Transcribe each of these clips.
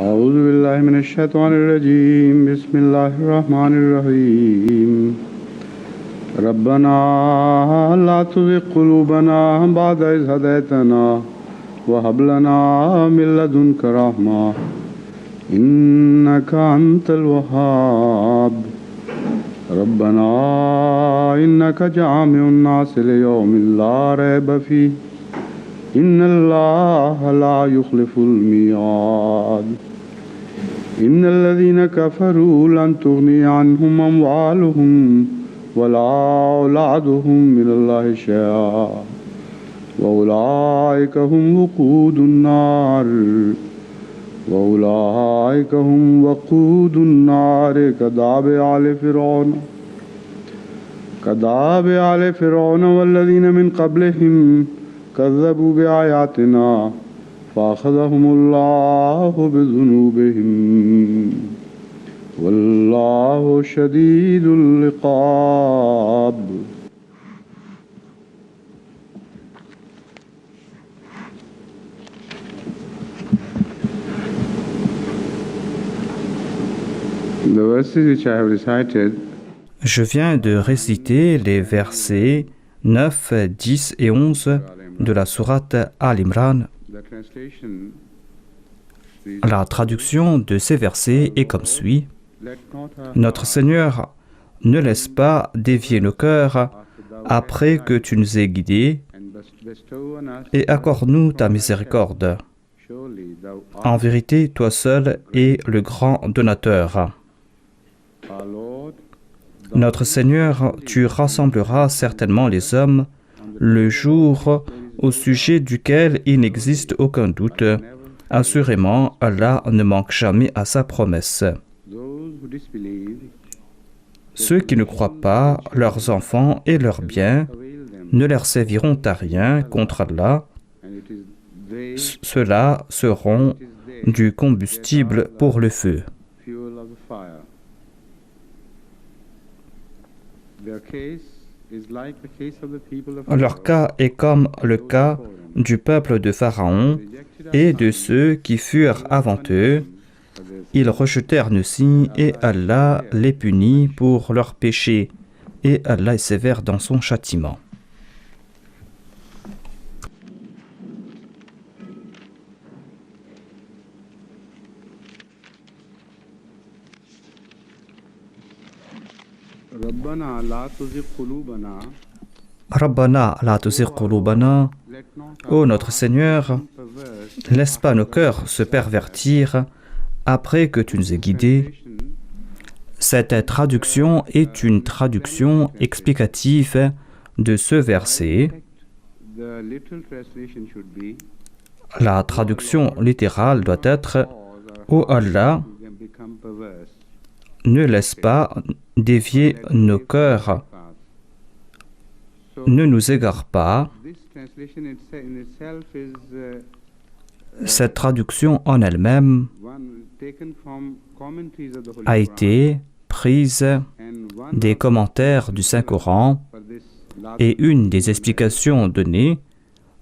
أعوذ بالله من الشيطان الرجيم بسم الله الرحمن الرحيم ربنا لا تزغ قلوبنا بعد إذ هديتنا وهب لنا من لدنك رحمة إنك أنت الوهاب ربنا إنك جامع الناس ليوم لا ريب فيه إن الله لا يخلف الميعاد إن الذين كفروا لن تغني عنهم أموالهم ولا أولادهم من الله شيئا وأولئك هم وقود النار كداب آل فرعون والذين من قبلهم كذبوا بآياتنا فأخذهم الله بذنوبهم والله شديد العقاب. The verses which I have recited Je viens de réciter les versets 9, 10 et 11 de la sourate Al-Imran. La traduction de ces versets est comme suit. Notre Seigneur, ne laisse pas dévier nos cœurs après que tu nous aies guidés et accorde-nous ta miséricorde. En vérité, toi seul es le grand donateur. Notre Seigneur, tu rassembleras certainement les hommes le jour au sujet duquel il n'existe aucun doute. Assurément, Allah ne manque jamais à sa promesse. Ceux qui ne croient pas, leurs enfants et leurs biens ne leur serviront à rien contre Allah. Ceux-là seront du combustible pour le feu. Leur cas est comme le cas du peuple de Pharaon et de ceux qui furent avant eux. Ils rejetèrent nos signes et Allah les punit pour leurs péchés. Et Allah est sévère dans son châtiment. Rabbana la tuzigh qulubana. Ô notre Seigneur, laisse pas nos cœurs se pervertir après que tu nous aies guidés. Cette traduction est une traduction explicative de ce verset. La traduction littérale doit être « Ô Allah, ne laisse pas dévier nos cœurs, ne nous égare pas. » Cette traduction en elle-même a été prise des commentaires du Saint-Coran et une des explications données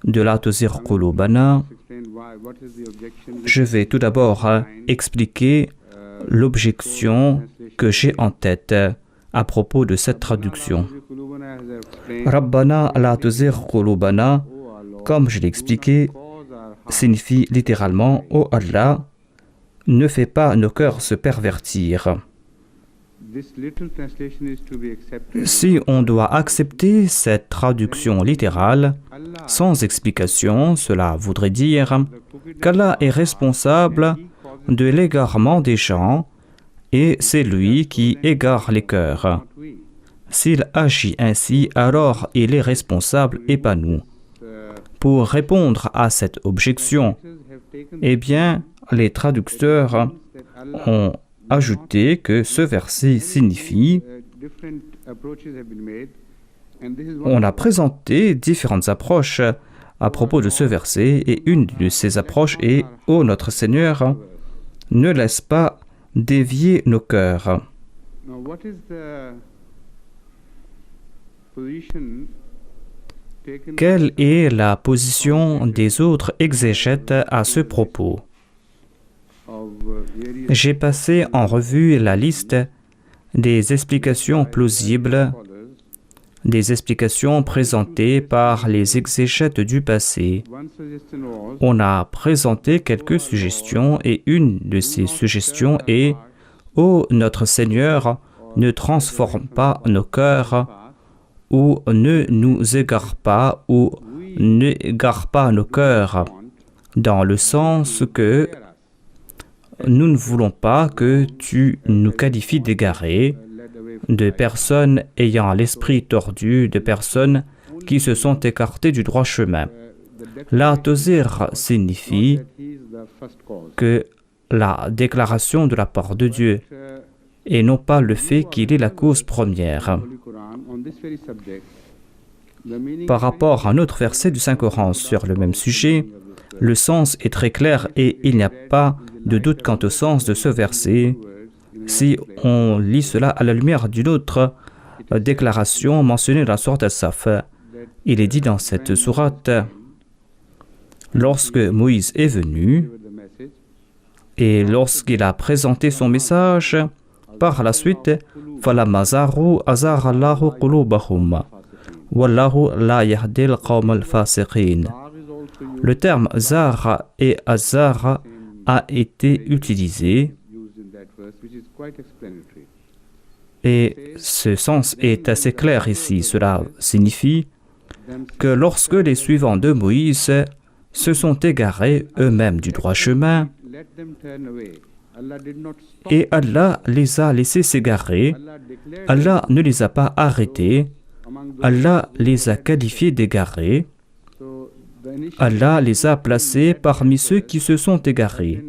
de la tuzigh qulubana. Je vais tout d'abord expliquer l'objection que j'ai en tête à propos de cette traduction. Rabbana la tuzigh qulubana, comme je l'ai expliqué, signifie littéralement « Ô Allah, ne fais pas nos cœurs se pervertir ». Si on doit accepter cette traduction littérale, sans explication, cela voudrait dire qu'Allah est responsable de l'égarement des gens et c'est lui qui égare les cœurs. S'il agit ainsi, alors il est responsable et pas nous. Pour répondre à cette objection, eh bien, les traducteurs ont ajouté que ce verset signifie. On a présenté différentes approches à propos de ce verset et une de ces approches est « Ô notre Seigneur, ne laisse pas dévier nos cœurs ». Quelle est la position des autres exégètes à ce propos? J'ai passé en revue la liste des explications plausibles, des explications présentées par les exégètes du passé. On a présenté quelques suggestions et une de ces suggestions est « Ô notre Seigneur, ne transforme pas nos cœurs ou ne nous égare pas ou n'égare pas nos cœurs » dans le sens que nous ne voulons pas que tu nous qualifies d'égarés, de personnes ayant l'esprit tordu, de personnes qui se sont écartées du droit chemin. La tozir signifie que la déclaration de la part de Dieu et non pas le fait qu'il est la cause première. Par rapport à un autre verset du Saint-Coran sur le même sujet, le sens est très clair et il n'y a pas de doute quant au sens de ce verset. Si on lit cela à la lumière d'une autre déclaration mentionnée dans la sourate As-Saf, il est dit dans cette sourate, lorsque Moïse est venu et lorsqu'il a présenté son message, par la suite, فَلَمَّا زَاغُوا أَزَاغَ اللَّهُ قُلُوبَهُمْ وَاللَّهُ لَا يَهْدِي الْقَوْمَ الْفَاسِقِينَ. Le terme zar et azar a été utilisé et ce sens est assez clair ici. Cela signifie que lorsque les suivants de Moïse se sont égarés eux-mêmes du droit chemin et Allah les a laissés s'égarer, Allah ne les a pas arrêtés, Allah les a qualifiés d'égarés, Allah les a placés parmi ceux qui se sont égarés.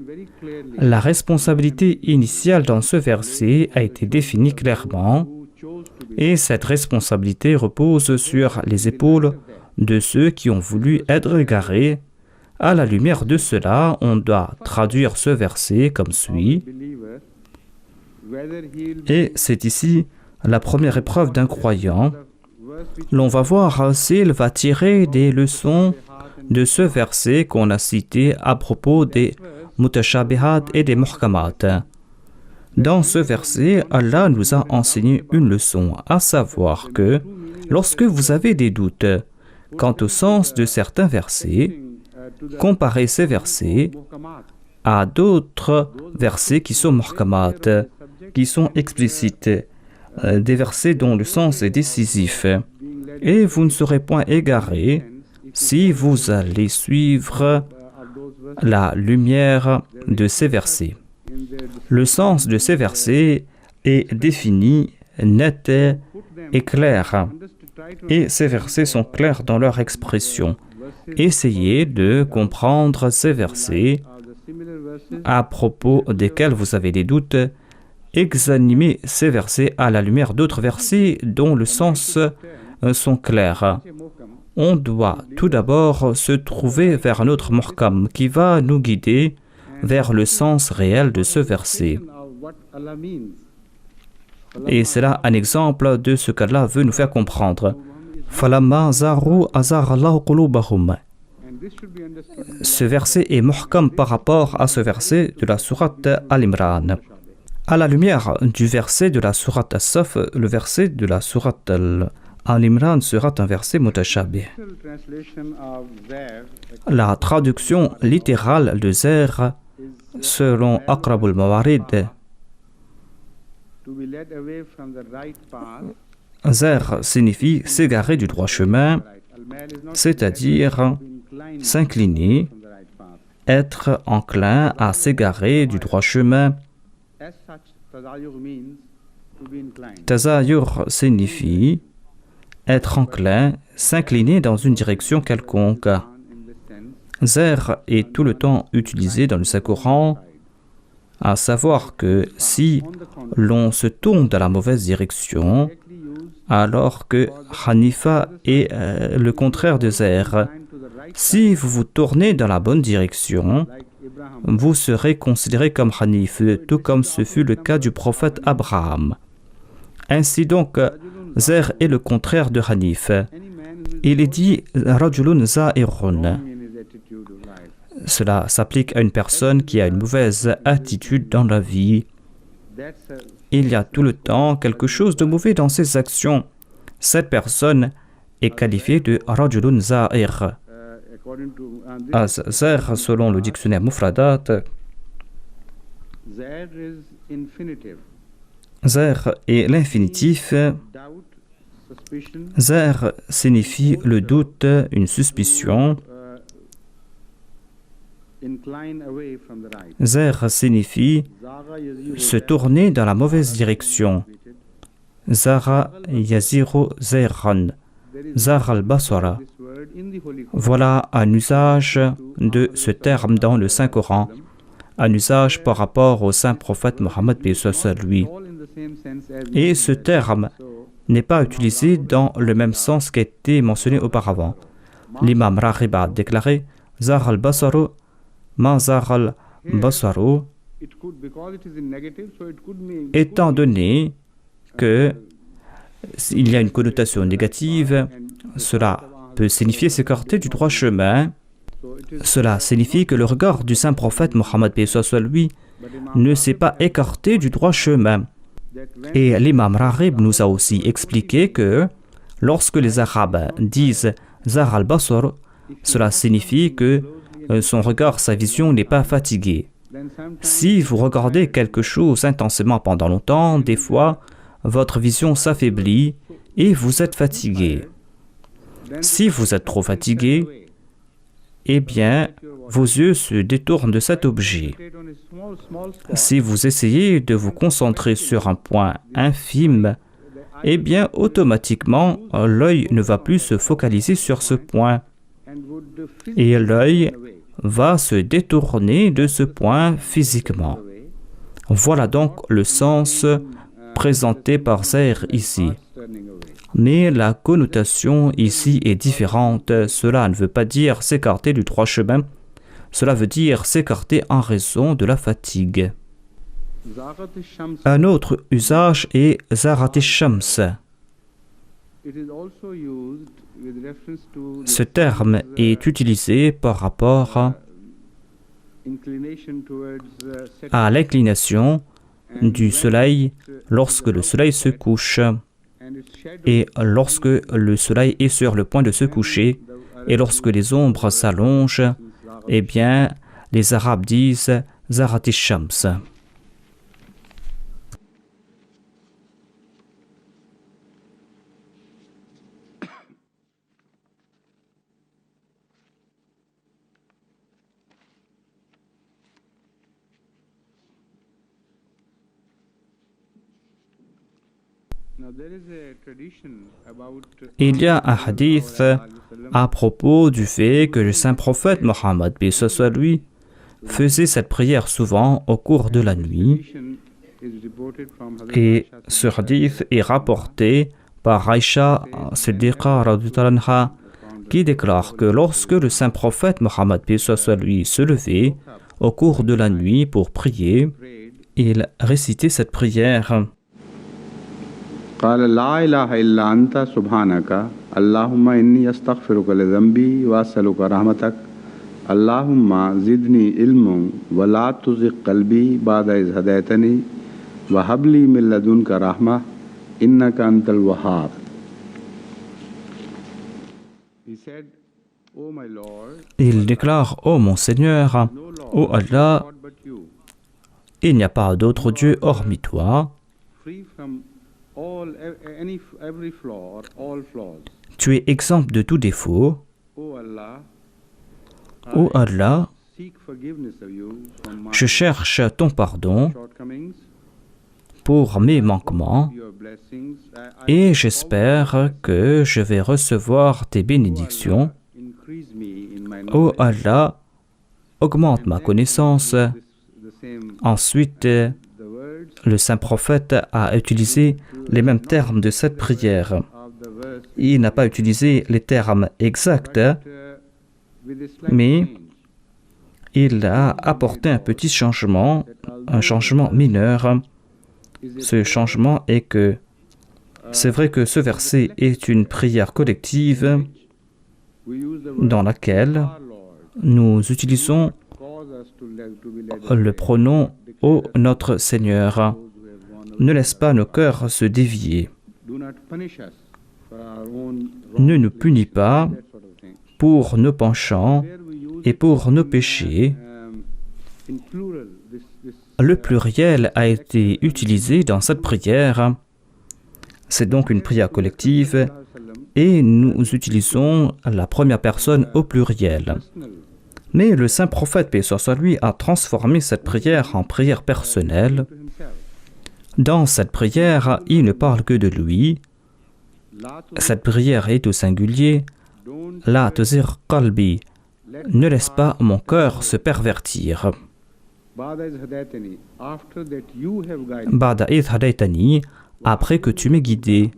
La responsabilité initiale dans ce verset a été définie clairement et cette responsabilité repose sur les épaules de ceux qui ont voulu être égarés. À la lumière de cela, on doit traduire ce verset comme suit. Et c'est ici la première épreuve d'un croyant. L'on va voir s'il va tirer des leçons de ce verset qu'on a cité à propos des mutashabihat et des muhkamat. Dans ce verset, Allah nous a enseigné une leçon, à savoir que lorsque vous avez des doutes quant au sens de certains versets, comparez ces versets à d'autres versets qui sont muhkamat, qui sont explicites, des versets dont le sens est décisif, et vous ne serez point égarés si vous allez suivre la lumière de ces versets. Le sens de ces versets est défini, net et clair. Et ces versets sont clairs dans leur expression. Essayez de comprendre ces versets à propos desquels vous avez des doutes. Examinez ces versets à la lumière d'autres versets dont le sens sont clairs. On doit tout d'abord se trouver vers un autre muhkam qui va nous guider vers le sens réel de ce verset. Et c'est là un exemple de ce qu'Allah veut nous faire comprendre. فَلَمَّا زَاغُوا أَزَاغَ اللَّهُ قُلُوبَهُمْ. Ce verset est muhkam par rapport à ce verset de la sourate Al-Imran. À la lumière du verset de la sourate As-Saf, le verset de la sourate Al-Imran sera un verset mutashabih. La traduction littérale de Zer, selon Aqrabul Mawarid, Zer signifie s'égarer du droit chemin, c'est-à-dire s'incliner, être enclin à s'égarer du droit chemin. Tazayur signifie être enclin, s'incliner dans une direction quelconque. Zer est tout le temps utilisé dans le Saint-Coran, à savoir que si l'on se tourne dans la mauvaise direction, alors que Hanifa est le contraire de Zer. Si vous vous tournez dans la bonne direction, vous serez considéré comme Hanif, tout comme ce fut le cas du prophète Abraham. Ainsi donc, Zer est le contraire de Hanif. Il est dit Rajulun Za'irun, Cela s'applique à une personne qui a une mauvaise attitude dans la vie. Il y a tout le temps quelque chose de mauvais dans ses actions. Cette personne est qualifiée de rajulun za'ir. Za'ir, selon le dictionnaire Mufradat, za'ir est l'infinitif. Za'ir signifie le doute, une suspicion. Za'ir signifie se tourner dans la mauvaise direction. Zara yaziru za'irran. Zara al-basara. Voilà un usage de ce terme dans le Saint-Coran, un usage par rapport au saint prophète Mohammed lui. Et ce terme n'est pas utilisé dans le même sens qui a été mentionné auparavant. L'imam Raghib a déclaré Zara al-basaru ma zara al-basaru. Étant donné qu'il y a une connotation négative, cela peut signifier s'écarter du droit chemin. Cela signifie que le regard du saint prophète Mohammed lui ne s'est pas écarté du droit chemin. Et l'imam Raghib nous a aussi expliqué que lorsque les Arabes disent Zahar al-Basar, cela signifie que son regard, sa vision n'est pas fatiguée. Si vous regardez quelque chose intensément pendant longtemps, des fois, votre vision s'affaiblit et vous êtes fatigué. Si vous êtes trop fatigué, eh bien, vos yeux se détournent de cet objet. Si vous essayez de vous concentrer sur un point infime, eh bien, automatiquement, l'œil ne va plus se focaliser sur ce point. Et l'œil va se détourner de ce point physiquement. Voilà donc le sens présenté par Zahir ici. Mais la connotation ici est différente. Cela ne veut pas dire s'écarter du droit chemin. Cela veut dire s'écarter en raison de la fatigue. Un autre usage est Zarat al-Shams. Ce terme est utilisé par rapport à l'inclination du soleil lorsque le soleil se couche et lorsque le soleil est sur le point de se coucher et lorsque les ombres s'allongent, eh bien, les Arabes disent Zarat al-Shams. Il y a un hadith à propos du fait que le saint prophète Mohammed lui faisait cette prière souvent au cours de la nuit. Et ce hadith est rapporté par Aïcha Siddiqa radhiyallahu qui déclare que lorsque le saint prophète Mohammed lui se levait au cours de la nuit pour prier, il récitait cette prière. قال لا إله إلا أنت سبحانك اللهم إني أستغفرك لذنبي وأسألك رحمتك اللهم زدني علما ولا تزغ قلبي بعد إذ هديتني وهب لي من لدنك رحمة إنك أنت الوهاب. Il déclare: Ô mon Seigneur, ô Allah, il n'y a pas d'autre Dieu hormis toi. Tu es exempt de tout défaut. Ô Allah, je cherche ton pardon pour mes manquements et j'espère que je vais recevoir tes bénédictions. Ô Allah, augmente ma connaissance. Ensuite, le saint prophète a utilisé les mêmes termes de cette prière. Il n'a pas utilisé les termes exacts, mais il a apporté un petit changement, un changement mineur. Ce changement est que c'est vrai que ce verset est une prière collective dans laquelle nous utilisons le pronom « Ô notre Seigneur ». Ne laisse pas nos cœurs se dévier. Ne nous punis pas pour nos penchants et pour nos péchés. Le pluriel a été utilisé dans cette prière. C'est donc une prière collective et nous utilisons la première personne au pluriel. Mais le saint prophète, paix soit lui, a transformé cette prière en prière personnelle. Dans cette prière, il ne parle que de lui. Cette prière est au singulier. La tuzigh qalbi. Ne laisse pas mon cœur se pervertir. Ba'da idh hadaytani, après que tu m'aies guidé.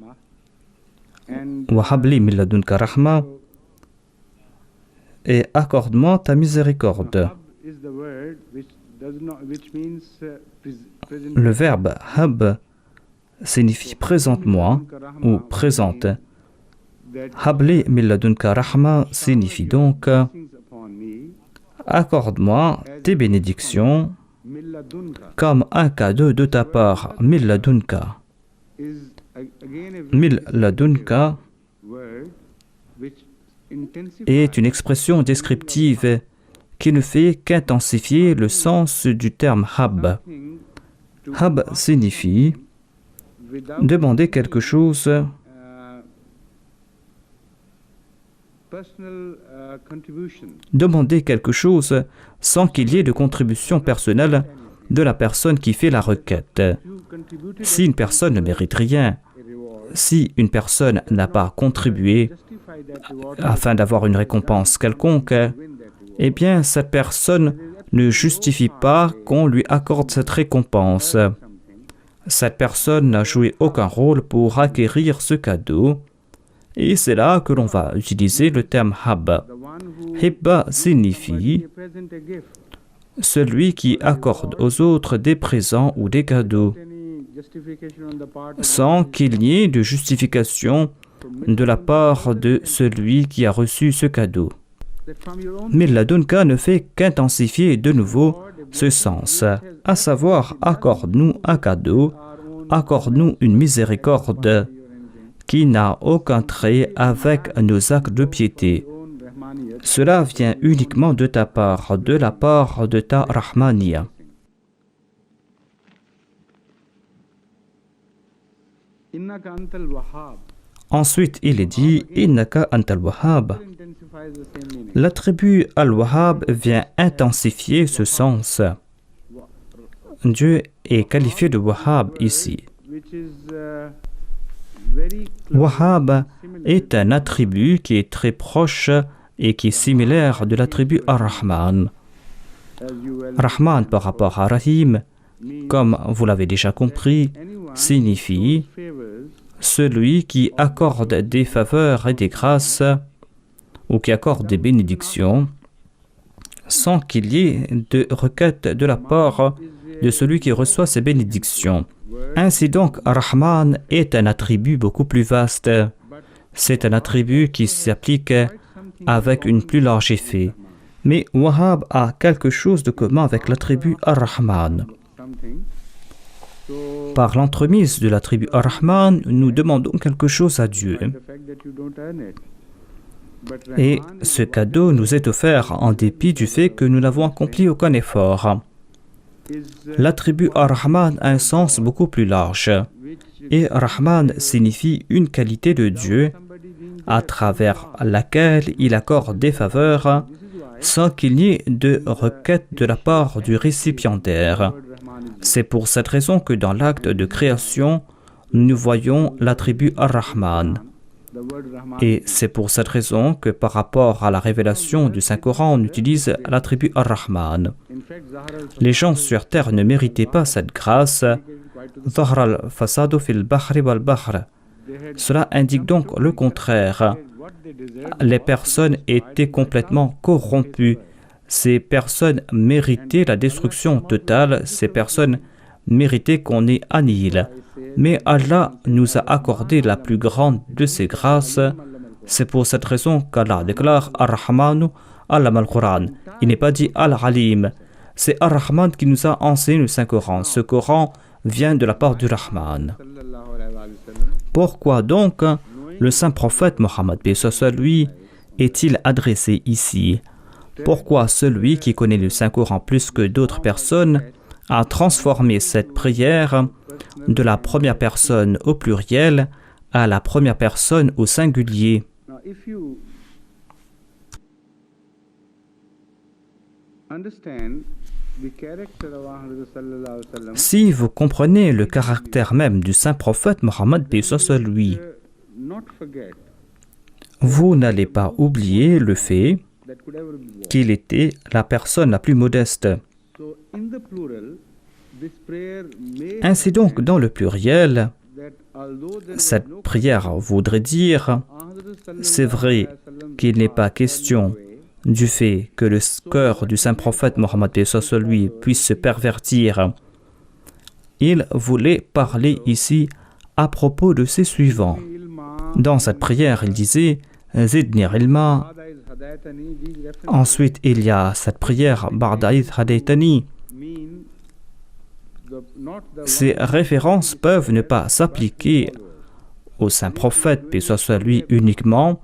Wa habli min ladunka rahma, et accorde-moi ta miséricorde. Le verbe hab signifie présente-moi ou présente. Habli min ladunka rahma signifie donc accorde-moi tes bénédictions comme un cadeau de ta part. Min ladunka. Min ladunka est une expression descriptive qui ne fait qu'intensifier le sens du terme hab. Hab signifie demander quelque chose sans qu'il y ait de contribution personnelle de la personne qui fait la requête. Si une personne ne mérite rien, si une personne n'a pas contribué afin d'avoir une récompense quelconque, eh bien cette personne ne justifie pas qu'on lui accorde cette récompense. Cette personne n'a joué aucun rôle pour acquérir ce cadeau, et c'est là que l'on va utiliser le terme hab. Hibba signifie celui qui accorde aux autres des présents ou des cadeaux, sans qu'il y ait de justification de la part de celui qui a reçu ce cadeau. Mais ladunka ne fait qu'intensifier de nouveau ce sens, à savoir accorde-nous un cadeau, accorde-nous une miséricorde qui n'a aucun trait avec nos actes de piété. Cela vient uniquement de ta part, de la part de ta Rahmaniya. Ensuite, il est dit Innaka antal wahhab. L'attribut al-wahhab vient intensifier ce sens. Dieu est qualifié de wahhab ici. Wahhab est un attribut qui est très proche et qui est similaire de l'attribut ar-Rahman. Rahman par rapport à Rahim, comme vous l'avez déjà compris, signifie celui qui accorde des faveurs et des grâces ou qui accorde des bénédictions sans qu'il y ait de requête de la part de celui qui reçoit ces bénédictions. Ainsi donc, Rahman est un attribut beaucoup plus vaste. C'est un attribut qui s'applique avec une plus large effet. Mais Wahhab a quelque chose de commun avec l'attribut Ar-Rahman. Par l'entremise de l'attribut Ar-Rahman, nous demandons quelque chose à Dieu. Et ce cadeau nous est offert en dépit du fait que nous n'avons accompli aucun effort. L'attribut Ar-Rahman a un sens beaucoup plus large. Et Rahman signifie une qualité de Dieu à travers laquelle il accorde des faveurs sans qu'il n'y ait de requête de la part du récipiendaire. C'est pour cette raison que dans l'acte de création, nous voyons l'attribut Ar-Rahman. Et c'est pour cette raison que par rapport à la révélation du Saint-Coran, on utilise l'attribut Ar-Rahman. Les gens sur terre ne méritaient pas cette grâce. Cela indique donc le contraire. Les personnes étaient complètement corrompues. Ces personnes méritaient la destruction totale. Ces personnes méritaient qu'on les annihile. Mais Allah nous a accordé la plus grande de ses grâces. C'est pour cette raison qu'Allah déclare Ar-Rahmanu Allama al-Qur'an. Il n'est pas dit Al-Alim. C'est Ar-Rahman qui nous a enseigné le Saint-Coran. Ce Coran vient de la part du Rahman. Pourquoi donc le saint prophète Mohammed lui est-il adressé ici? Pourquoi celui qui connaît le Saint-Coran plus que d'autres personnes a transformé cette prière de la première personne au pluriel à la première personne au singulier? Si vous comprenez le caractère même du saint prophète Mohammed lui, vous n'allez pas oublier le fait qu'il était la personne la plus modeste. Ainsi donc, dans le pluriel, cette prière voudrait dire, c'est vrai qu'il n'est pas question du fait que le cœur du saint prophète Mohammed lui puisse se pervertir. Il voulait parler ici à propos de ses suivants. Dans cette prière, il disait Zidni ilma. Ensuite, il y a cette prière Ba'da'id Hadaytani. Ces références peuvent ne pas s'appliquer au saint prophète, paix soit lui uniquement,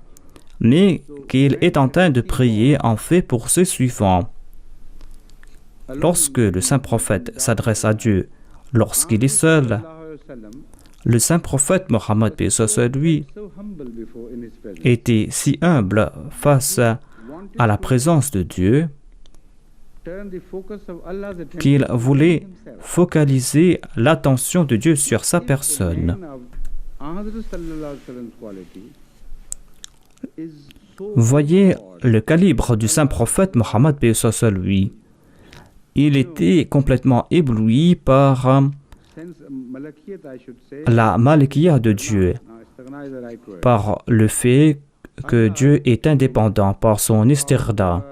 mais qu'il est en train de prier en fait pour ses suivants. Lorsque le saint prophète s'adresse à Dieu, lorsqu'il est seul, le saint prophète Mohammed paix soit lui était si humble face à la présence de Dieu qu'il voulait focaliser l'attention de Dieu sur sa personne. Voyez le calibre du saint prophète Mohammed paix soit lui. Il était complètement ébloui par la malikiya de Dieu, par le fait que Dieu est indépendant, par son istirna.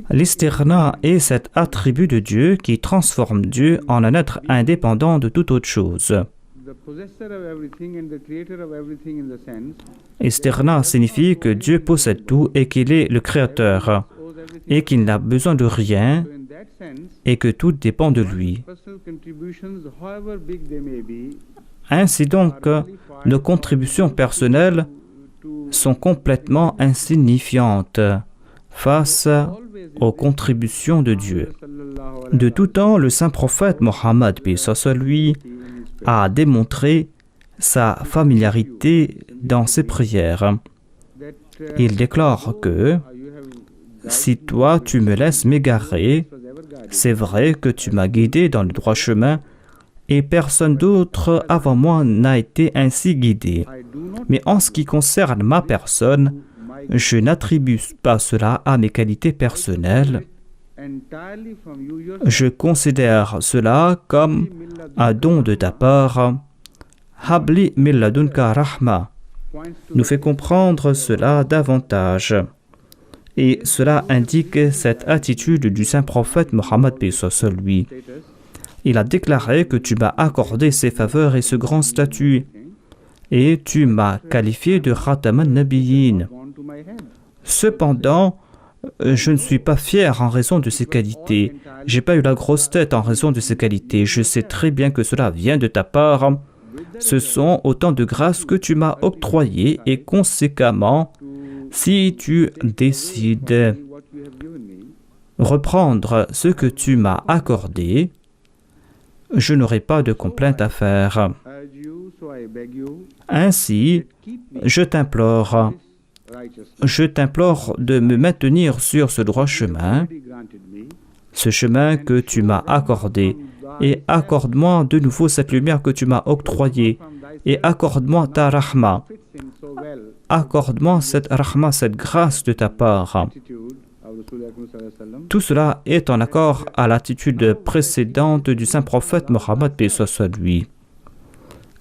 L'istirna est cet attribut de Dieu qui transforme Dieu en un être indépendant de toute autre chose. Istirna signifie que Dieu possède tout et qu'il est le créateur et qu'il n'a besoin de rien et que tout dépend de lui. Ainsi donc, nos contributions personnelles sont complètement insignifiantes face aux contributions de Dieu. De tout temps, le saint prophète Mohammed lui a démontré sa familiarité dans ses prières. Il déclare que si toi tu me laisses m'égarer, c'est vrai que tu m'as guidé dans le droit chemin et personne d'autre avant moi n'a été ainsi guidé. Mais en ce qui concerne ma personne, je n'attribue pas cela à mes qualités personnelles. Je considère cela comme un don de ta part. Habli min ladunka rahma nous fait comprendre cela davantage. Et cela indique cette attitude du saint prophète Mohammed paix soit lui. Il a déclaré que tu m'as accordé ces faveurs et ce grand statut, et tu m'as qualifié de Khatam an-Nabiyyin. Cependant, je ne suis pas fier en raison de ces qualités. J'ai pas eu la grosse tête en raison de ces qualités. Je sais très bien que cela vient de ta part. Ce sont autant de grâces que tu m'as octroyées et conséquemment, si tu décides reprendre ce que tu m'as accordé, je n'aurai pas de complainte à faire. Ainsi, je t'implore de me maintenir sur ce droit chemin, ce chemin que tu m'as accordé, et accorde-moi de nouveau cette lumière que tu m'as octroyée, et accorde-moi ta rahma. Accorde-moi cette rahma, cette grâce de ta part. Tout cela est en accord à l'attitude précédente du saint prophète Mohammed paix soit lui.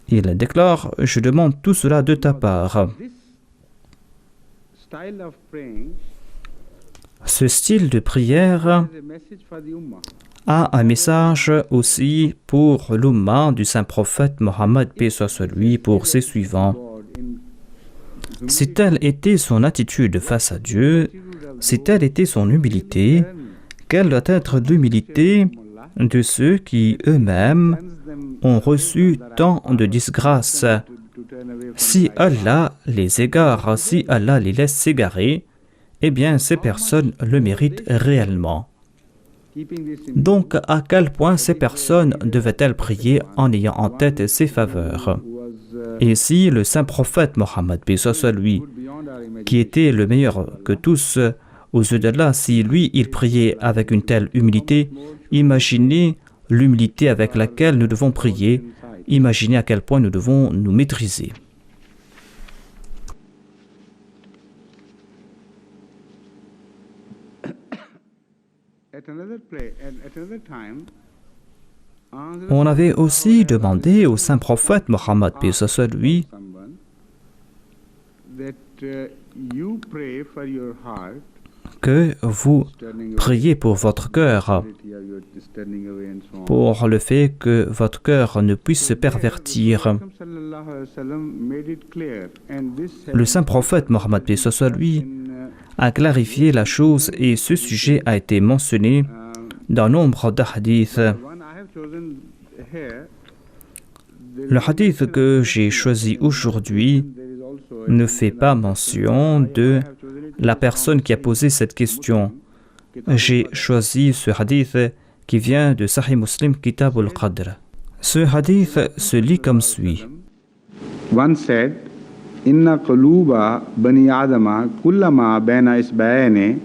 Il déclare, je demande tout cela de ta part. Ce style de prière a un message aussi pour l'Ummah du saint prophète Mohammed paix soit lui, pour ses suivants. Si telle était son attitude face à Dieu, si telle était son humilité, quelle doit être l'humilité de ceux qui eux-mêmes ont reçu tant de disgrâces? Si Allah les égare, si Allah les laisse s'égarer, eh bien ces personnes le méritent réellement. Donc, à quel point ces personnes devaient-elles prier en ayant en tête ses faveurs? Et si le saint prophète Mohammed, paix soit lui, qui était le meilleur que tous aux yeux d'Allah, si lui, il priait avec une telle humilité, imaginez l'humilité avec laquelle nous devons prier, imaginez à quel point nous devons nous maîtriser. On avait aussi demandé au saint prophète Mohammed, paix soit lui, que vous priez pour votre cœur, pour le fait que votre cœur ne puisse se pervertir. Le saint prophète Mohammed, paix soit lui, a clarifié la chose et ce sujet a été mentionné dans nombre de hadiths. Le hadith que j'ai choisi aujourd'hui ne fait pas mention de la personne qui a posé cette question. J'ai choisi ce hadith qui vient de Sahih Muslim, Kitab al-Qadr. Ce hadith se lit comme suit. One said, Inna quluba bani adama kullama baina isba'aini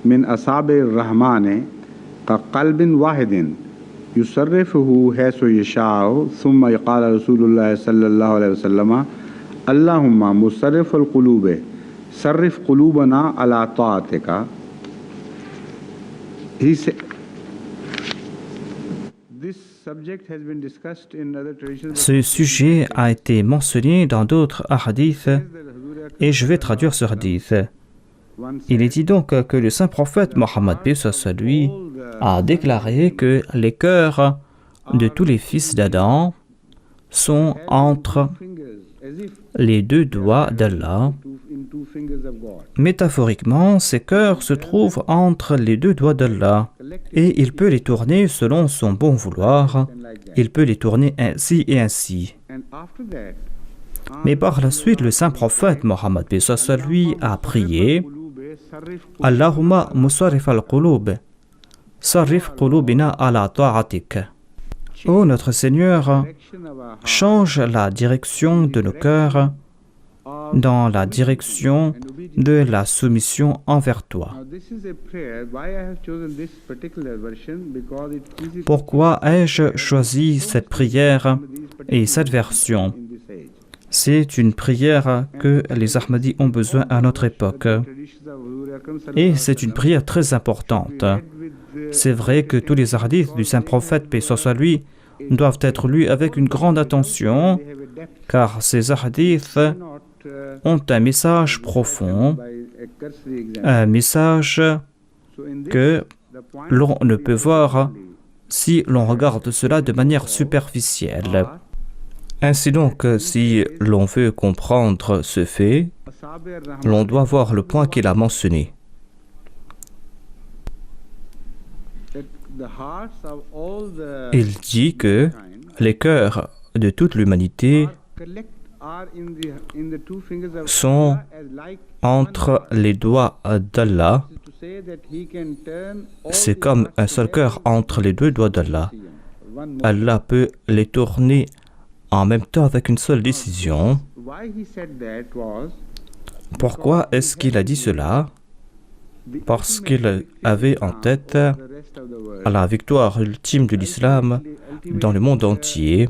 min asabi ar-rahmani ka qalbin wahidin yusarrifuhu haythu yasha'u thumma yaqala Rasulullah sallallahu alayhi wa sallam Allahumma musarrif al-qulubi sarrif qulubana ala ta'atika. He said, ce sujet a été mentionné dans d'autres hadiths et je vais traduire ce hadith. Il est dit donc que le saint prophète Mohammed, paix soit lui, a déclaré que les cœurs de tous les fils d'Adam sont entre les deux doigts d'Allah. Métaphoriquement, ces cœurs se trouvent entre les deux doigts d'Allah et il peut les tourner selon son bon vouloir. Il peut les tourner ainsi et ainsi. Mais par la suite, le saint prophète Mohammed, paix soit lui, a prié Allahumma musarrif al-qulub sarrif qulubina ala ta'atik. Ô notre Seigneur, change la direction de nos cœurs dans la direction de la soumission envers toi. Pourquoi ai-je choisi cette prière et cette version? C'est une prière que les Ahmadis ont besoin à notre époque. Et c'est une prière très importante. C'est vrai que tous les hadiths du saint prophète, paix soit lui, doivent être lus avec une grande attention, car ces hadiths ont un message profond, un message que l'on ne peut voir si l'on regarde cela de manière superficielle. Ainsi donc, si l'on veut comprendre ce fait, l'on doit voir le point qu'il a mentionné. Il dit que les cœurs de toute l'humanité sont entre les doigts d'Allah. C'est comme un seul cœur entre les deux doigts d'Allah. Allah peut les tourner en même temps avec une seule décision. Pourquoi est-ce qu'il a dit cela? Parce qu'il avait en tête la victoire ultime de l'islam dans le monde entier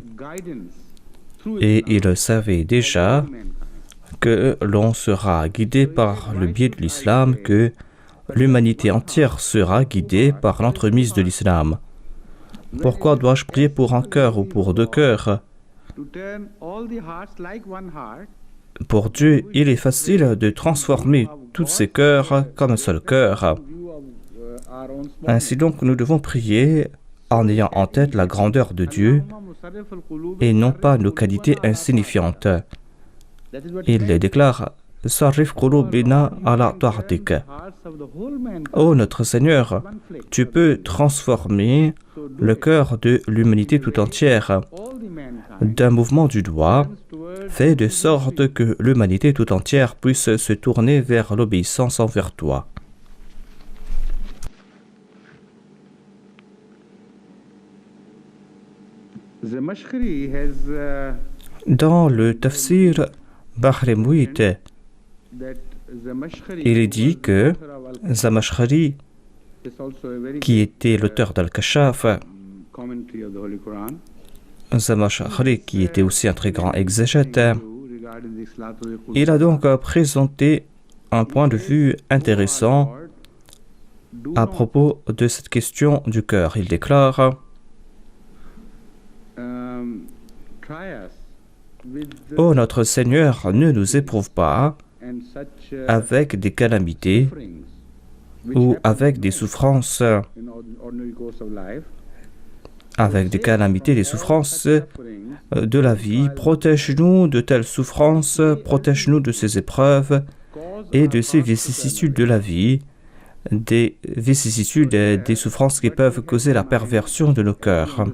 et il savait déjà que l'on sera guidé par le biais de l'islam, que l'humanité entière sera guidée par l'entremise de l'islam. Pourquoi dois-je prier pour un cœur ou pour deux cœurs? Pour Dieu, il est facile de transformer tous ces cœurs comme un seul cœur. Ainsi donc, nous devons prier en ayant en tête la grandeur de Dieu et non pas nos qualités insignifiantes. Il déclare sarrif qulubina ala ta'atik. Ô notre Seigneur, tu peux transformer le cœur de l'humanité tout entière d'un mouvement du doigt, fait de sorte que l'humanité tout entière puisse se tourner vers l'obéissance envers toi. Dans le tafsir Bahr al-Muhit, il est dit que Zamakhshari, qui était l'auteur d'Al-Kashaf, Zamakhshari, qui était aussi un très grand exégète, il a donc présenté un point de vue intéressant à propos de cette question du cœur. Il déclare: Ô notre Seigneur, ne nous éprouve pas avec des calamités ou avec des souffrances, des souffrances de la vie. Protège-nous de telles souffrances, protège-nous de ces épreuves et de ces vicissitudes de la vie, des vicissitudes et des souffrances qui peuvent causer la perversion de nos cœurs.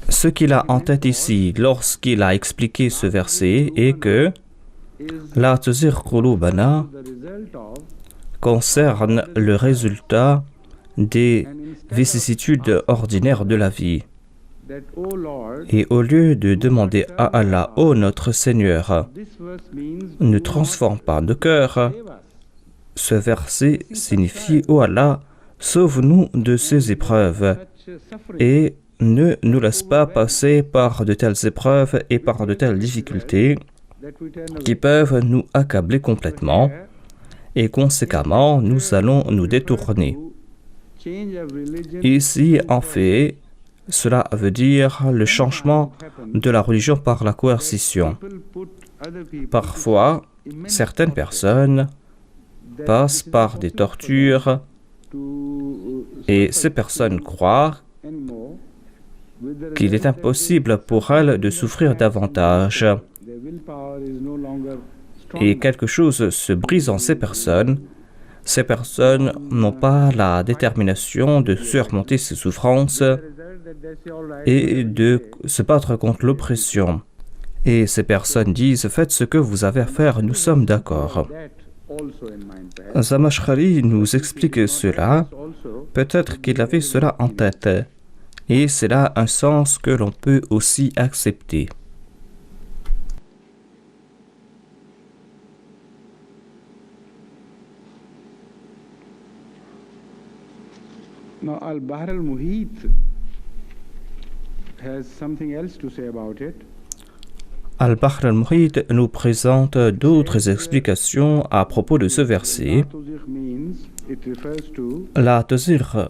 Ce qu'il a en tête ici, lorsqu'il a expliqué ce verset, est que la tuzigh qulubana concerne le résultat des vicissitudes ordinaires de la vie. Et au lieu de demander à Allah, ô notre Seigneur, ne transforme pas nos cœurs, ce verset signifie, ô Allah, sauve-nous de ces épreuves et ne nous laisse pas passer par de telles épreuves et par de telles difficultés qui peuvent nous accabler complètement, et conséquemment, nous allons nous détourner. Ici, en fait, cela veut dire le changement de la religion par la coercition. Parfois, certaines personnes passent par des tortures et ces personnes croient qu'il est impossible pour elles de souffrir davantage. Et quelque chose se brise en ces personnes. Ces personnes n'ont pas la détermination de surmonter ces souffrances et de se battre contre l'oppression. Et ces personnes disent: faites ce que vous avez à faire, nous sommes d'accord. Zamakhshari nous explique cela. Peut-être qu'il avait cela en tête. Et c'est là un sens que l'on peut aussi accepter. Now, Al-Bahr al-Muhit has something else to say about it. Al-Bahr al-Muhit nous présente d'autres explications à propos de ce verset. La tuzigh,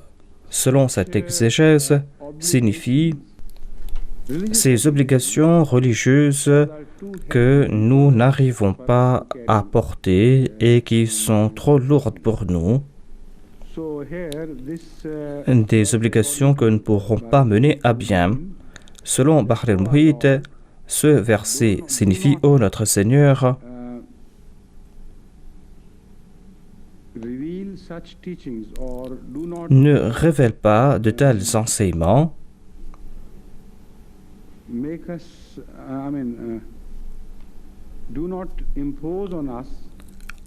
selon cette exégèse, signifie ces obligations religieuses que nous n'arrivons pas à porter et qui sont trop lourdes pour nous, des obligations que nous ne pourrons pas mener à bien. Selon Bahr al-Muhit, ce verset signifie: ô notre Seigneur, ne révèle pas de tels enseignements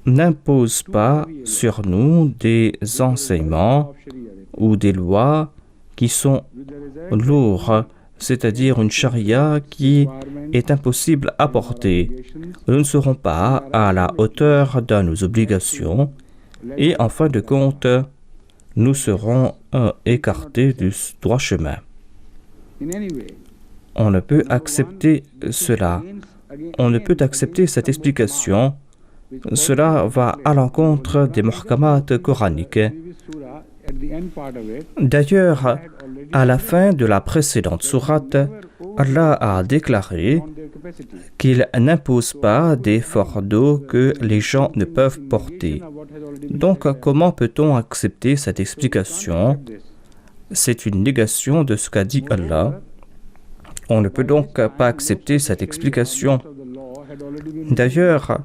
n'impose pas sur nous des enseignements ou des lois qui sont lourds, c'est-à-dire une charia qui est impossible à porter. Nous ne serons pas à la hauteur de nos obligations et en fin de compte, nous serons écartés du droit chemin. On ne peut accepter cela. On ne peut accepter cette explication. Cela va à l'encontre des muhkamat coraniques. D'ailleurs, à la fin de la précédente sourate, Allah a déclaré qu'il n'impose pas des fardeaux que les gens ne peuvent porter. Donc, comment peut-on accepter cette explication? C'est une négation de ce qu'a dit Allah. On ne peut donc pas accepter cette explication. D'ailleurs,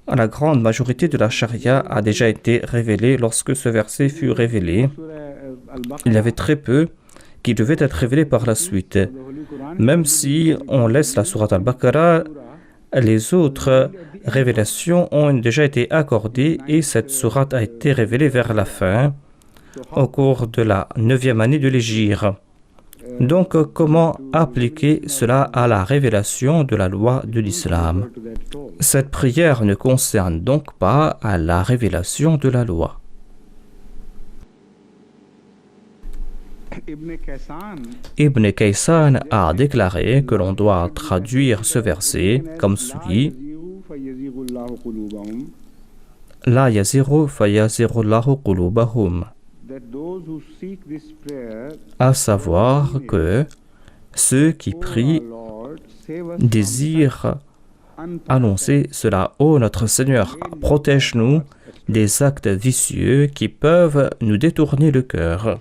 La grande majorité de la charia a déjà été révélée lorsque ce verset fut révélé. Il y avait très peu qui devaient être révélés par la suite. Même si on laisse la sourate Al-Baqarah, les autres révélations ont déjà été accordées et cette sourate a été révélée vers la fin, au cours de la 9e année de l'Hégire. Donc, comment appliquer cela à la révélation de la loi de l'islam? Cette prière ne concerne donc pas à la révélation de la loi. Ibn Kaysan a déclaré que l'on doit traduire ce verset comme suit: La yaziru fa yazirullahu qulubahum. À savoir que ceux qui prient désirent annoncer cela. Ô notre Seigneur, protège-nous des actes vicieux qui peuvent nous détourner le cœur.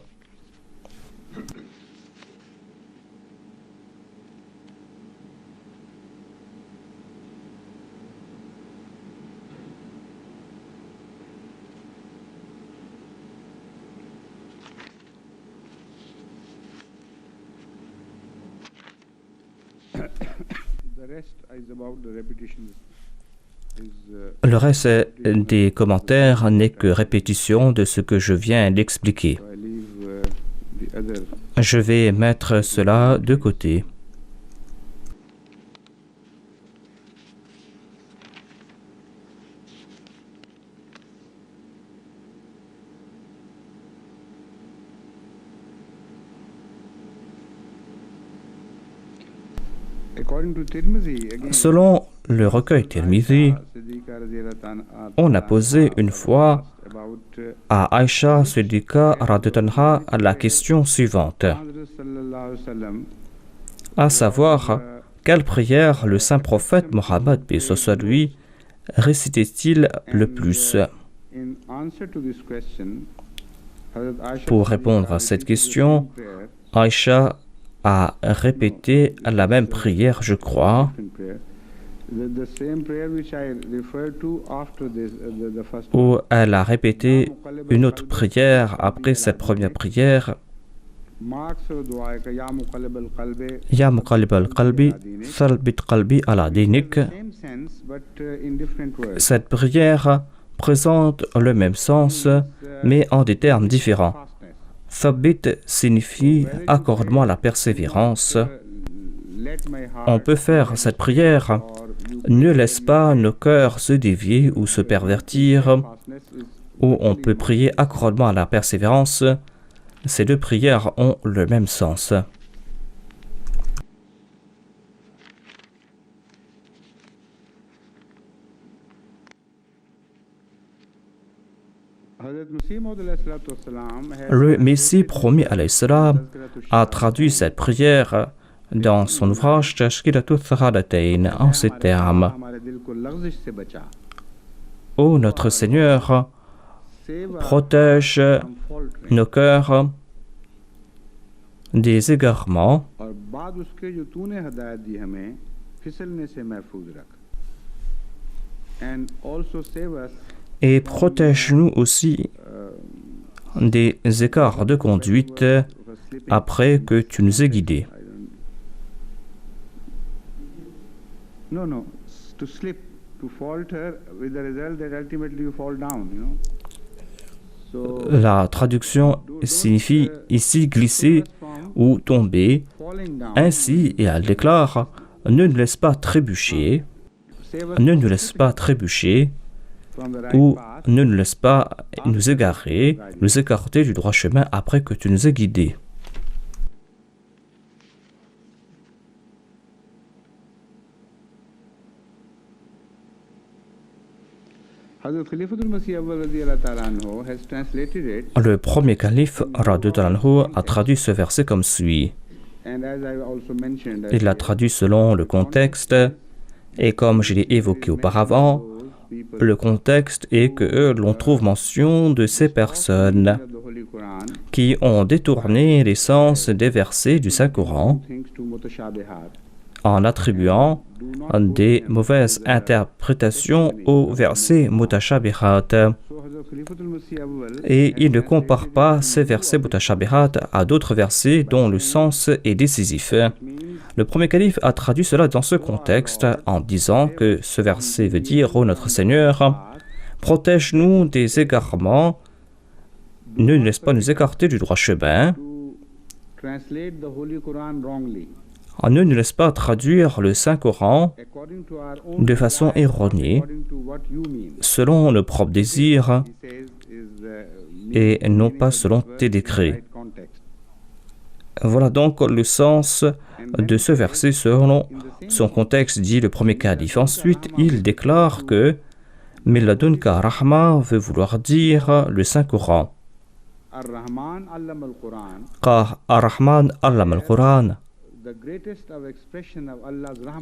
Le reste des commentaires n'est que répétition de ce que je viens d'expliquer. Je vais mettre cela de côté. Selon le recueil Tirmizi, on a posé une fois à Aïcha Siddiqa radhiyallahu anha la question suivante, à savoir quelle prière le saint prophète Mohammed paix soit lui récitait-il le plus. Pour répondre à cette question, Aïcha a répété la même prière, je crois, où elle a répété une autre prière après cette première prière. Ya muqallib al-qalbi, thabbit qalbi ala dinik. Cette prière présente le même sens, mais en des termes différents. Thabbit signifie « accorde-moi la persévérance ». On peut faire cette prière « Ne laisse pas nos cœurs se dévier ou se pervertir » ou on peut prier « accorde-moi la persévérance ». Ces deux prières ont le même sens. Le Messie promis alayhi salam a traduit cette prière dans son ouvrage Tashkilatul Thaqalatayn en ces termes: Ô notre Seigneur, protège nos cœurs des égarements et protège-nous aussi des écarts de conduite après que tu nous aies guidés. La traduction signifie ici glisser ou tomber. Ainsi, et elle déclare, ne nous laisse pas trébucher, ne nous laisse pas trébucher, ou ne nous laisse pas nous égarer, nous écarter du droit chemin après que tu nous aies guidés. Le premier calife radhiyallahu anhu a traduit ce verset comme suit. Il l'a traduit selon le contexte, et comme je l'ai évoqué auparavant, le contexte est que l'on trouve mention de ces personnes qui ont détourné les sens des versets du Saint-Coran en attribuant des mauvaises interprétations aux versets mutashabihat. Et il ne compare pas ces versets mutashabihat à d'autres versets dont le sens est décisif. Le premier calife a traduit cela dans ce contexte en disant que ce verset veut dire « Ô notre Seigneur, protège-nous des égarements, ne nous laisse pas nous écarter du droit chemin, ne nous laisse pas traduire le Saint-Coran de façon erronée, selon nos propres désirs et non pas selon tes décrets. » Voilà donc le sens de ce verset selon son contexte, dit le premier calife. Ensuite, il déclare que Milladunka Rahma veut vouloir dire le Saint-Coran. Car Ar-Rahman allam al-Quran.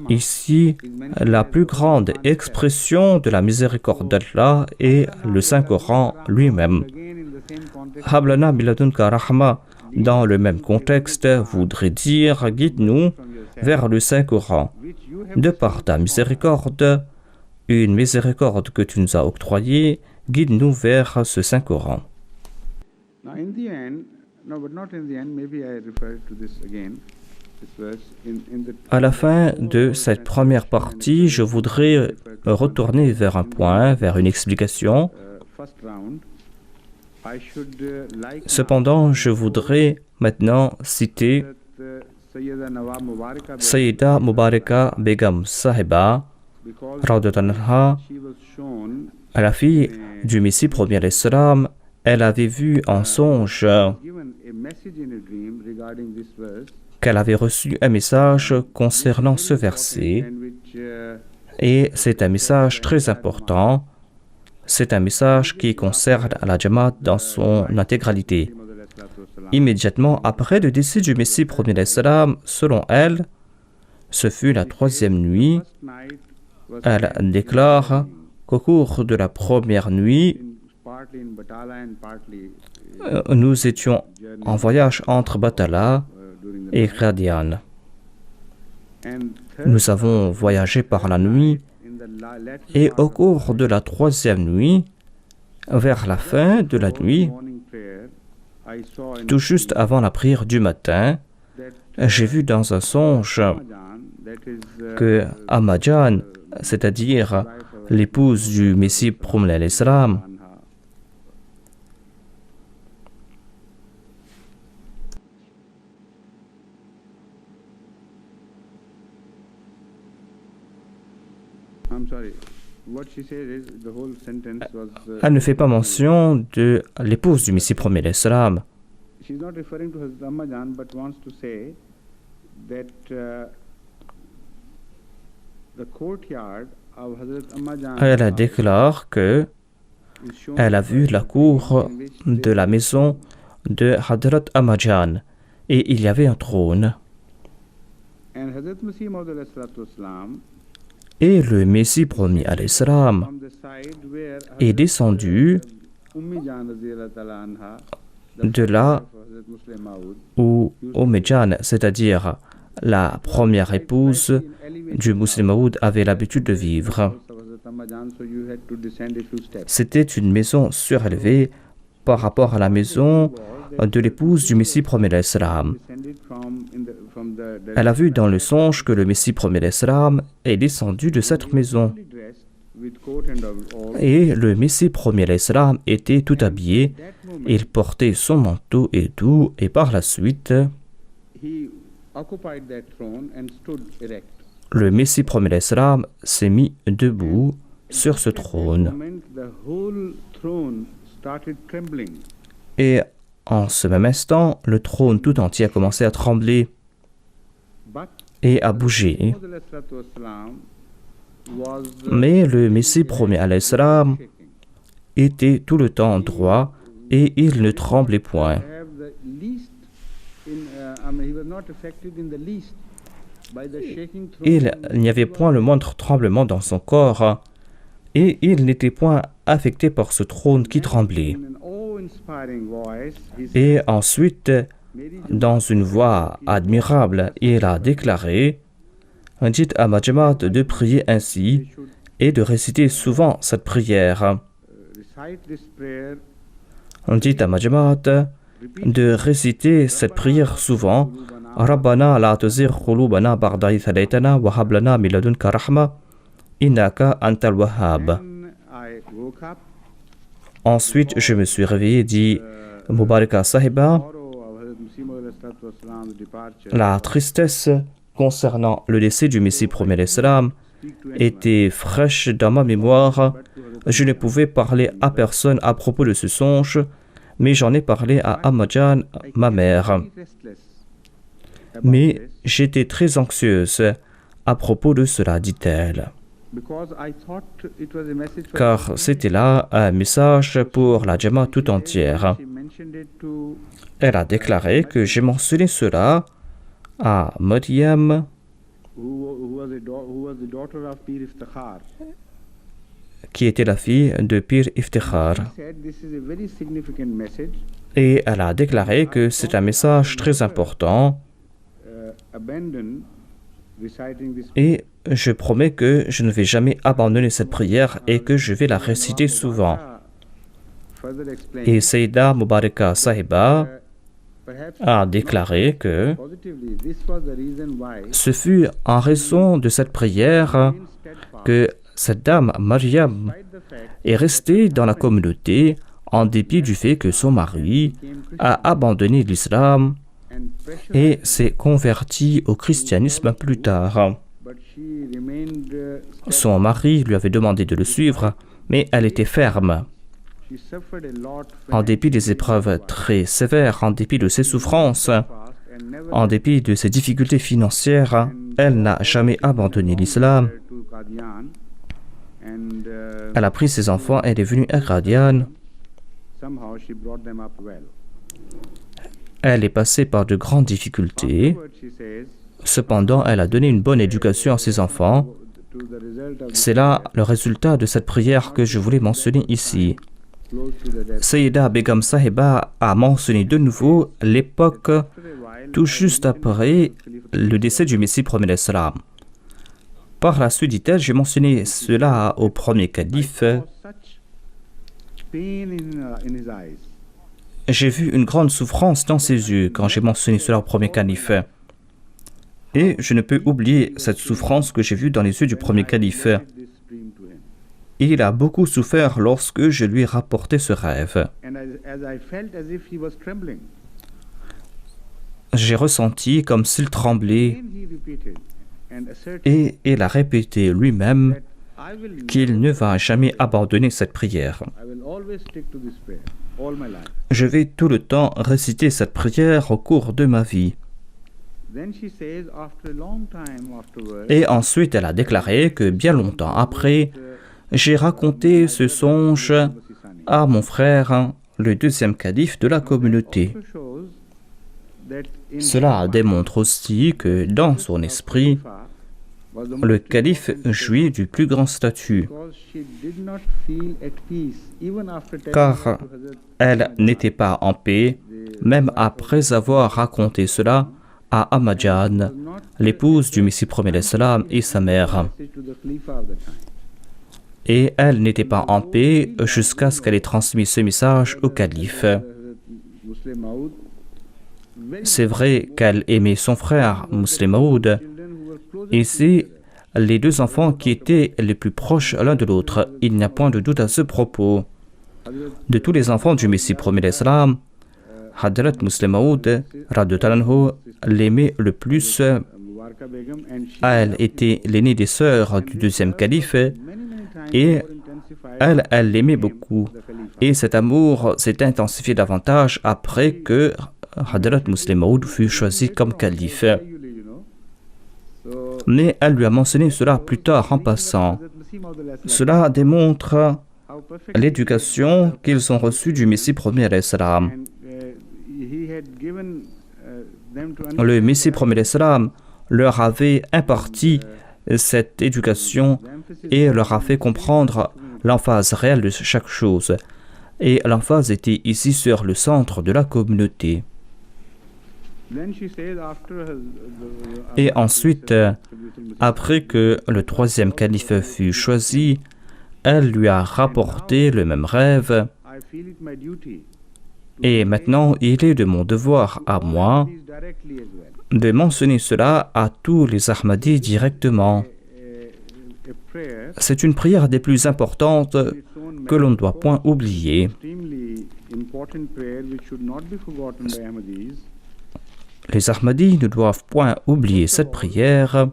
Ici, la plus grande expression de la miséricorde d'Allah est le Saint-Coran lui-même. Hablana Milladunka Rahma, dans le même contexte, voudrait dire « Guide-nous vers le Saint-Coran, de par ta miséricorde, une miséricorde que tu nous as octroyée, guide-nous vers ce Saint-Coran. » À la fin de cette première partie, je voudrais retourner vers un point, vers une explication. Cependant, je voudrais maintenant citer Sayyida Mubaraka Begum Sahiba, Radhatanha, la fille du Messie premier l'Islam. Elle avait vu en songe qu'elle avait reçu un message concernant ce verset, et c'est un message très important. C'est un message qui concerne la Jamaat dans son intégralité. Immédiatement après le décès du Messie premier l'Islam, selon elle, ce fut la 3e nuit. Elle déclare qu'au cours de la première nuit, nous étions en voyage entre Batala et Qadian. Nous avons voyagé par la nuit et au cours de la 3e nuit, vers la fin de la nuit, tout juste avant la prière du matin, j'ai vu dans un songe que Ammajan, c'est-à-dire l'épouse du Messie premier l'Islam, elle ne fait pas mention de l'épouse du Messie premier l'Islam. Elle déclare que elle a vu la cour de la maison de Hadrat Ammajan et il y avait un trône. Et le Messie premier à l'Islam est descendu de là où Ummijan, c'est-à-dire la première épouse du Muslih Maud, avait l'habitude de vivre. C'était une maison surélevée par rapport à la maison de l'épouse du Messie premier l'Islam. Elle a vu dans le songe que le Messie premier l'Islam est descendu de cette maison. Et le Messie premier l'Islam était tout habillé. Il portait son manteau et tout, et par la suite, le Messie premier l'Islam s'est mis debout sur ce trône. Et en ce même instant, le trône tout entier a commencé à trembler et à bouger. Mais le Messie premier à l'Islam était tout le temps droit et il ne tremblait point. Il n'y avait point le moindre tremblement dans son corps et il n'était point affecté par ce trône qui tremblait. Et ensuite, dans une voix admirable, il a déclaré Dites à ma Jamaat de prier ainsi et de réciter souvent cette prière. Dites à ma Jamaat de réciter cette prière souvent. Rabbana la tuzigh qulubana ba'da idh hadaytana wa hab lana min ladunka rahma innaka antal wahhab. Ensuite, je me suis réveillé, dit Mubaraka Sahiba. La tristesse concernant le décès du Messie premier l'Islam était fraîche dans ma mémoire. Je ne pouvais parler à personne à propos de ce songe, mais j'en ai parlé à Ammajan, ma mère. Mais j'étais très anxieuse à propos de cela, dit-elle. Car c'était là un message pour la Jamaat tout entière. Elle a déclaré que j'ai mentionné cela à Maryam, qui était la fille de Pir Iftikhar. Et elle a déclaré que c'est un message très important. Et je promets que je ne vais jamais abandonner cette prière et que je vais la réciter souvent. Et Sayyida Mubaraka Sahiba a déclaré que ce fut en raison de cette prière que cette dame, Maryam, est restée dans la communauté en dépit du fait que son mari a abandonné l'islam et s'est converti au christianisme plus tard. Son mari lui avait demandé de le suivre, mais elle était ferme. En dépit des épreuves très sévères, en dépit de ses souffrances, en dépit de ses difficultés financières, elle n'a jamais abandonné l'islam. Elle a pris ses enfants et elle est venue à Qadian. Elle est passée par de grandes difficultés. Cependant, elle a donné une bonne éducation à ses enfants. C'est là le résultat de cette prière que je voulais mentionner ici. Sayyida Begum Sahiba a mentionné de nouveau l'époque tout juste après le décès du Messie premier l'Islam. Par la suite, dit-elle, j'ai mentionné cela au premier calife. J'ai vu une grande souffrance dans ses yeux quand j'ai mentionné cela au premier calife. Et je ne peux oublier cette souffrance que j'ai vue dans les yeux du premier calife. Il a beaucoup souffert lorsque je lui ai rapporté ce rêve. J'ai ressenti comme s'il tremblait et il a répété lui-même qu'il ne va jamais abandonner cette prière. Je vais tout le temps réciter cette prière au cours de ma vie. Et ensuite, elle a déclaré que bien longtemps après, j'ai raconté ce songe à mon frère, le deuxième calife de la communauté. Cela démontre aussi que dans son esprit, le calife jouit du plus grand statut, car elle n'était pas en paix, même après avoir raconté cela à Ammajan, l'épouse du Messie premier l'Islam et sa mère. Et elle n'était pas en paix jusqu'à ce qu'elle ait transmis ce message au calife. C'est vrai qu'elle aimait son frère, Muslim Maud, et c'est les deux enfants qui étaient les plus proches l'un de l'autre. Il n'y a point de doute à ce propos. De tous les enfants du Messie premier l'Islam, Hadrat Muslim Maud, radhiyallahu anhu, l'aimait le plus. Elle était l'aînée des sœurs du deuxième calife et elle l'aimait beaucoup. Et cet amour s'est intensifié davantage après que Hadrat Muslim Maud fut choisi comme calife. Mais elle lui a mentionné cela plus tard en passant. Cela démontre l'éducation qu'ils ont reçue du Messie premier l'Islam. Le Messie premier l'Islam leur avait imparti cette éducation et leur a fait comprendre l'emphase réelle de chaque chose. Et l'emphase était ici sur le centre de la communauté. Et ensuite, après que le troisième calife fut choisi, elle lui a rapporté le même rêve. Et maintenant, il est de mon devoir à moi de mentionner cela à tous les Ahmadis directement. C'est une prière des plus importantes que l'on ne doit point oublier. Les Ahmadis ne doivent point oublier cette prière,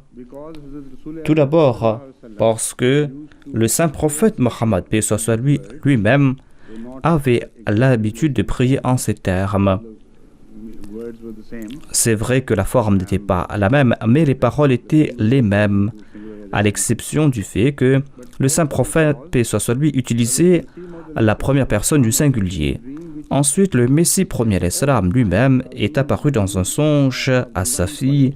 tout d'abord parce que le saint prophète Mohammed, paix soit sur lui, lui-même avait l'habitude de prier en ces termes. C'est vrai que la forme n'était pas la même, mais les paroles étaient les mêmes, à l'exception du fait que le saint prophète, paix soit sur lui, utilisait la première personne du singulier. Ensuite, le Messie premier l'Islam lui-même est apparu dans un songe à sa fille,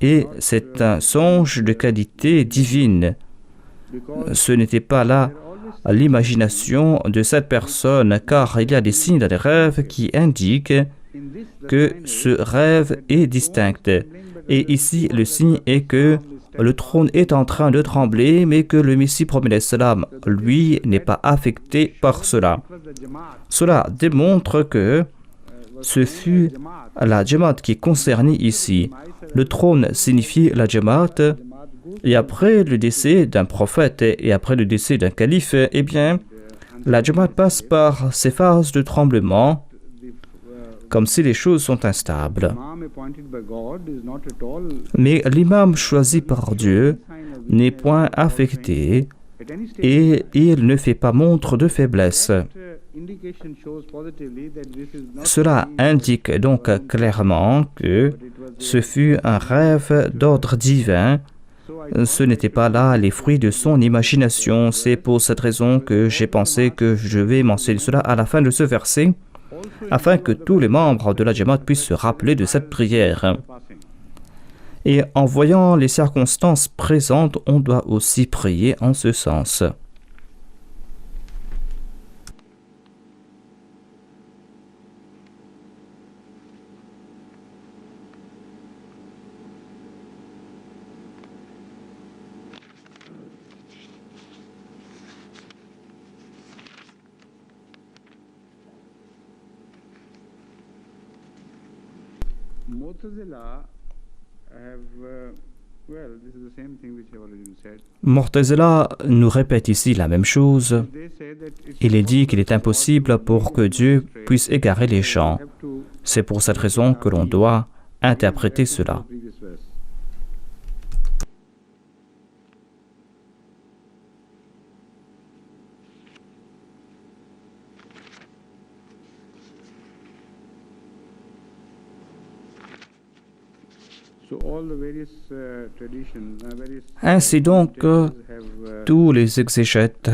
et c'est un songe de qualité divine. Ce n'était pas là l'imagination de cette personne, car il y a des signes dans les rêves qui indiquent que ce rêve est distinct. Et ici, le signe est que le trône est en train de trembler, mais que le Messie premier l'Islam, lui, n'est pas affecté par cela. Cela démontre que ce fut la Jamaat qui est concernée ici. Le trône signifie la Jamaat, et après le décès d'un prophète et après le décès d'un calife, eh bien, la Jamaat passe par ces phases de tremblement, comme si les choses sont instables. Mais l'imam choisi par Dieu n'est point affecté et il ne fait pas montre de faiblesse. Cela indique donc clairement que ce fut un rêve d'ordre divin. Ce n'était pas là les fruits de son imagination. C'est pour cette raison que j'ai pensé que je vais mentionner cela à la fin de ce verset, afin que tous les membres de la Jamaat puissent se rappeler de cette prière. Et en voyant les circonstances présentes, on doit aussi prier en ce sens. Mu'tazila nous répète ici la même chose. Il est dit qu'il est impossible pour que Dieu puisse égarer les gens. C'est pour cette raison que l'on doit interpréter cela. Ainsi donc, tous les exégètes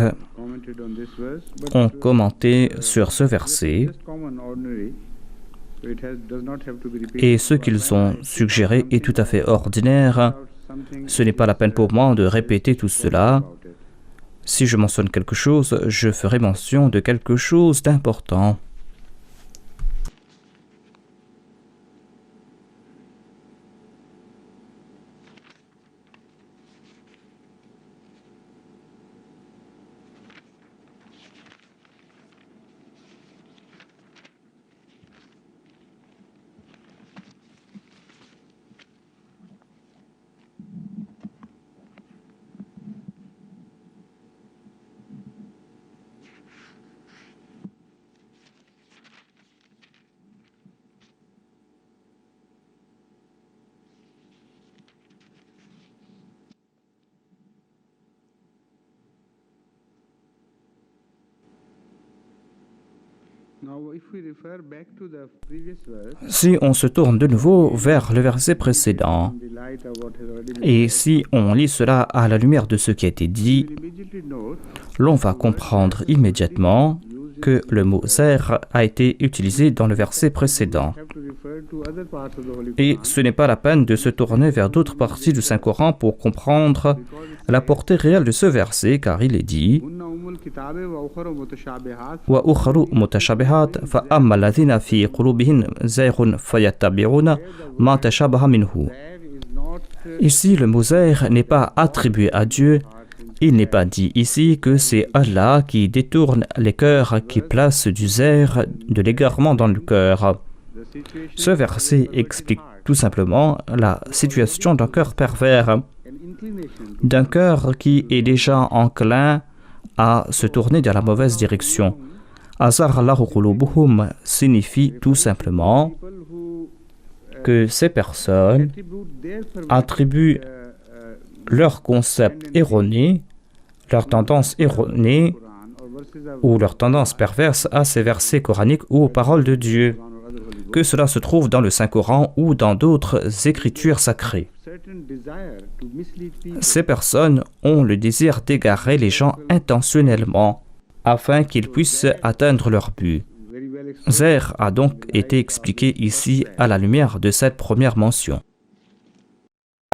ont commenté sur ce verset et ce qu'ils ont suggéré est tout à fait ordinaire. Ce n'est pas la peine pour moi de répéter tout cela. Si je mentionne quelque chose, je ferai mention de quelque chose d'important. Si on se tourne de nouveau vers le verset précédent, et si on lit cela à la lumière de ce qui a été dit, l'on va comprendre immédiatement que le mot zer a été utilisé dans le verset précédent. Et ce n'est pas la peine de se tourner vers d'autres parties du Saint-Coran pour comprendre la portée réelle de ce verset, car il est dit wa ukhru mutashabihat fa amma alladhina fi qulubihim zayghun fayattabi'una ma tashabaha minhu. Ici, le mot zayg n'est pas attribué à Dieu. Il n'est pas dit ici que c'est Allah qui détourne les cœurs, qui place du zayg, de l'égarement dans le cœur. Ce verset explique tout simplement la situation d'un cœur pervers, d'un cœur qui est déjà enclin à se tourner dans la mauvaise direction. Azar Allahu qulubuhum signifie tout simplement que ces personnes attribuent leur concept erroné, leur tendance erronée ou leur tendance perverse à ces versets coraniques ou aux paroles de Dieu, que cela se trouve dans le Saint-Coran ou dans d'autres écritures sacrées. Ces personnes ont le désir d'égarer les gens intentionnellement afin qu'ils puissent atteindre leur but. Zer a donc été expliqué ici à la lumière de cette première mention.